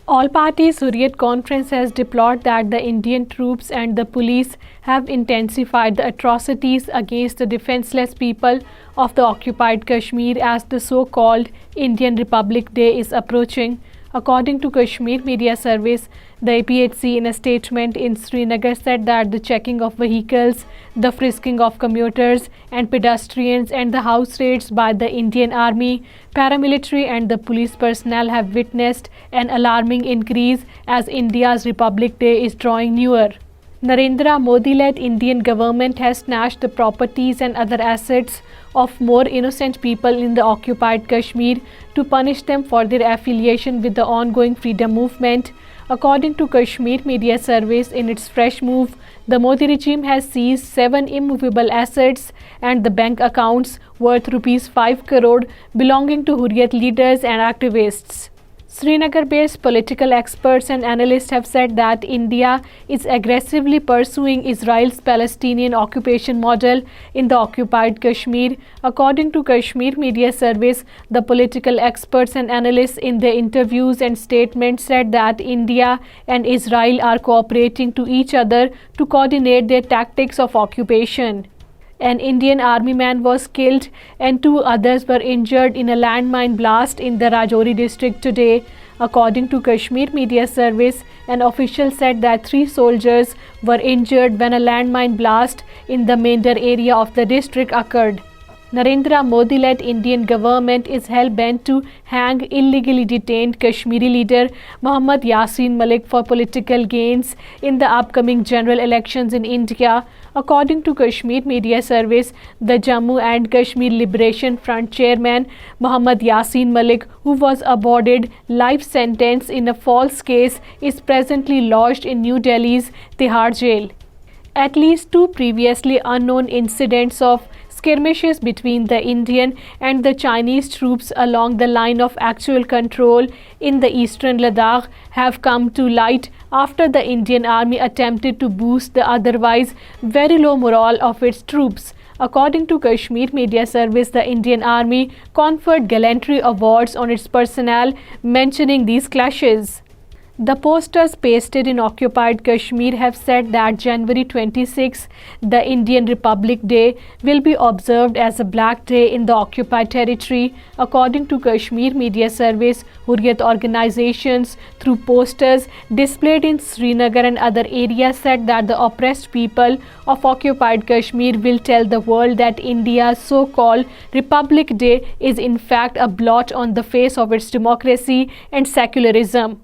All parties Hurriyat conference has deplored that the Indian troops and the police have intensified the atrocities against the defenseless people of the occupied Kashmir as the so-called Indian Republic Day is approaching. According to Kashmir Media Service, the APHC in a statement in Srinagar said that the checking of vehicles, the frisking of commuters and pedestrians and the house raids by the Indian Army, paramilitary and the police personnel have witnessed an alarming increase as India's Republic Day is drawing nearer. Narendra Modi-led Indian government has snatched the properties and other assets of more innocent people in the occupied Kashmir to punish them for their affiliation with the ongoing freedom movement. According to Kashmir Media Service, in its fresh move, the Modi regime has seized 7 immovable assets and the bank accounts worth rupees 5 crore belonging to Hurriyat leaders and activists. Srinagar-based political experts and analysts have said that India is aggressively pursuing Israel's Palestinian occupation model in the occupied Kashmir. According to Kashmir Media Service, the political experts and analysts in their interviews and statements said that India and Israel are cooperating to each other to coordinate their tactics of occupation. An Indian army man was killed and 2 others were injured in a landmine blast in the Rajouri district today. According to Kashmir Media Service, an official said that 3 soldiers were injured when a landmine blast in the Mender area of the district occurred. Narendra Modi-led Indian government is hell-bent to hang illegally detained Kashmiri leader Mohammad Yasin Malik for political gains in the upcoming general elections in India. According to Kashmir Media Service, the Jammu and Kashmir Liberation Front chairman Mohammad Yasin Malik, who was awarded life sentence in a false case, is presently lodged in New Delhi's Tihar jail. At least 2 previously unknown incidents of skirmishes between the Indian and the Chinese troops along the line of actual control in the eastern Ladakh have come to light after the Indian Army attempted to boost the otherwise very low morale of its troops. According to Kashmir Media Service, the Indian Army conferred gallantry awards on its personnel, mentioning these clashes. The posters pasted in occupied Kashmir have said that January 26, the Indian Republic Day, will be observed as a black day in the occupied territory. According to Kashmir Media Service, Hurriyat organizations through posters displayed in Srinagar and other areas said that the oppressed people of occupied Kashmir will tell the world that India's so-called Republic Day is in fact a blot on the face of its democracy and secularism.